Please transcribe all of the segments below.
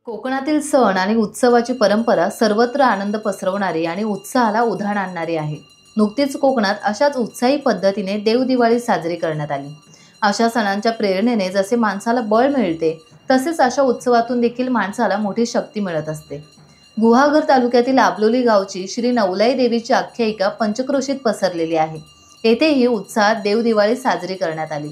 कोकणातील सण आणि उत्सवाची परंपरा सर्वत्र आनंद पसरवणारी आणि उत्साहाला उधाण आणणारी आहे। नुकतीच कोकणात अशाच उत्साही पद्धतीने देवदिवाळी साजरी करण्यात आली। अशा सणांच्या प्रेरणेने जसे माणसाला बळ मिळते, तसेच अशा उत्सवातून देखील माणसाला मोठी शक्ती मिळत असते। गुहागर तालुक्यातील आबलोली गावची श्री नवलाई देवीची आख्यायिका पंचक्रोशीत पसरलेली आहे। येथेही उत्साहात देवदिवाळी साजरी करण्यात आली।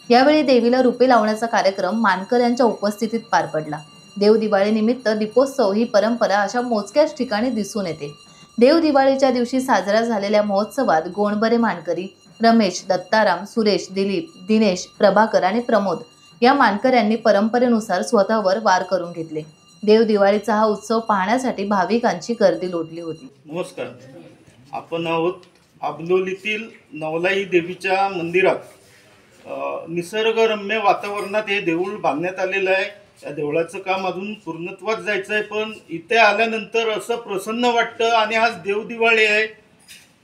यावेळी देवीला रूपे लावण्याचा कार्यक्रम मानकऱ्यांच्या उपस्थितीत पार पडला। देवदिवाळी निमित्त दीपोत्सव ही परंपरा अशा मोजक्याच ठिकाणी दिसून येते। देवदिवाळीच्या दिवशी साजरा झालेल्या महोत्सवात गोंडबरे मानकरी रमेश, दत्ताराम, सुरेश, दिलीप, दिनेश, प्रभाकर आणि प्रमोद या मानकऱ्यांनी परंपरेनुसार स्वतःवर वार करून घेतले। देवदिवाळीचा हा उत्सव पाहण्यासाठी भाविकांची गर्दी लोटली होती। नमस्कार, आपण आहोत आबलोलीतील नवलाई देवीच्या मंदिरात। निसर्गरम्य वातावरणात हे देऊळ बांधण्यात आलेलं आहे। या देवळाचं काम अजून पूर्णत्वात जायचं आहे, पण इथे आल्यानंतर असं प्रसन्न वाटतं। आणि आज देवदिवाळी आहे।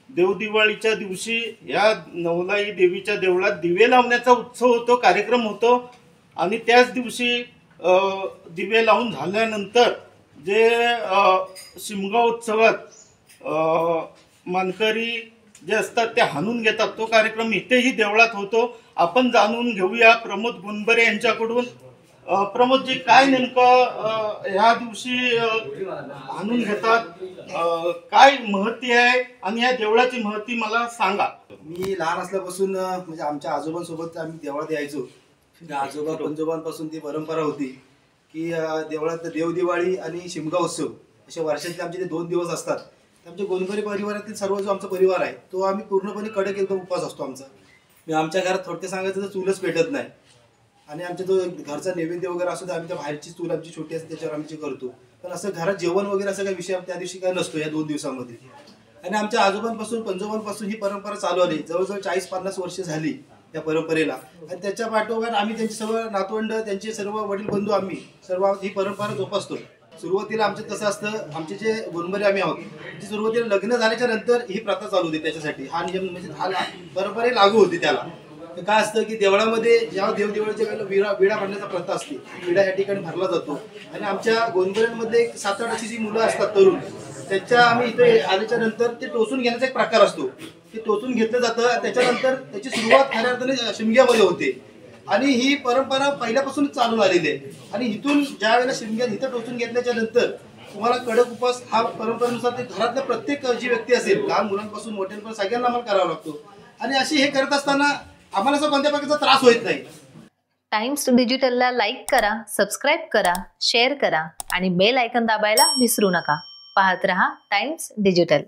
देवदिवाळीच्या दिवशी या नवलाई देवीच्या देवळात दिवे लावण्याचा उत्सव होतो, कार्यक्रम होतो। आणि त्याच दिवशी दिवे लावून झाल्यानंतर जे शिमगा उत्सवात मानकरी जे असतात ते हाणून घेतात, तो कार्यक्रम इथेही देवळात होतो। आपण जाणून घेऊया प्रमोद गोंडबरे यांच्याकडून। प्रमोदजी, काय नेमकं ह्या दिवशी हाणून घेतात, काय महती आहे आणि या देवळाची महती मला सांगा। मी लहान असल्यापासून म्हणजे आमच्या आजोबांसोबत आम्ही देवळात यायचो। आजोबा पंजोबांपासून ती परंपरा होती की देवळात देवदिवाळी आणि शिमगा उत्सव अशा वर्षातले आमचे ते 2 दिवस असतात। आमच्या गोंडबरे परिवारातील सर्व जो आमचा परिवार आहे तो आम्ही पूर्णपणे कडक एकदम उपवास असतो आमचा। आमच्या घरात थोडक्यात सांगायचं तर चूलच पेटत नाही। आणि आमच्या जो घरचा नैवेद्य वगैरे असतो आम्ही त्या बाहेरची चूल आमची छोटी असते त्याच्यावर आम्ही करतो। पण असं घरात जेवण वगैरे असं काही विषय त्या दिवशी काय नसतो या 2 दिवसामध्ये। आणि आमच्या आजोबांपासून पंजोबांपासून ही परंपरा चालू आली, जवळजवळ 40-50 वर्ष झाली या परंपरेला। आणि त्याच्या पाठोपाठ आम्ही त्यांचे सर्व नातवंड, त्यांचे सर्व वडील बंधू आम्ही सर्व ही परंपरा जोपासतो। सुरुवातीला आमचं कसं असतं, आमचे जे गोंडबरे आम्ही आहोत जी सुरुवातीला लग्न झाल्याच्या नंतर ही प्रथा चालू होती। त्याच्यासाठी हा नियम म्हणजे हा परंपरा लागू होती त्याला। काय असतं की देवळामध्ये जेव्हा देवदिवाळीच्या वेळेला विडा भरण्याचा प्रथा असते, विडा या ठिकाणी भरला जातो। आणि आमच्या गोंडबऱ्यांमध्ये 7-8 अशी जी मुलं असतात तरुण, त्याच्या आम्ही इथे आल्याच्या नंतर ते टोचून घेण्याचा एक प्रकार असतो। ते टोचून घेतलं जातं, त्याच्यानंतर त्याची सुरुवात खऱ्या अर्थाने शिमग्यामध्ये होते। आणि ही परंपरा पहिल्यापासूनच चालून आलेली आहे। आणि इथून ज्या वेळेला शिमग्यात इथं टोचून घेतल्याच्या नंतर तुम्हाला कडक उपवास हा परंपरेनुसार ते घरातल्या प्रत्येक जी व्यक्ती असेल, लहान मुलांपासून मोठ्यांपर्यंत सगळ्यांना आम्हाला करावा लागतो। आणि अशी हे करत असताना आम्हाला असं कोणत्या प्रकारचा त्रास होत नाही। टाइम्स डिजिटलला लाईक करा, सबस्क्राइब करा, शेअर करा आणि बेल आयकॉन दाबायला विसरू नका। पाहत रहा टाइम्स डिजिटल।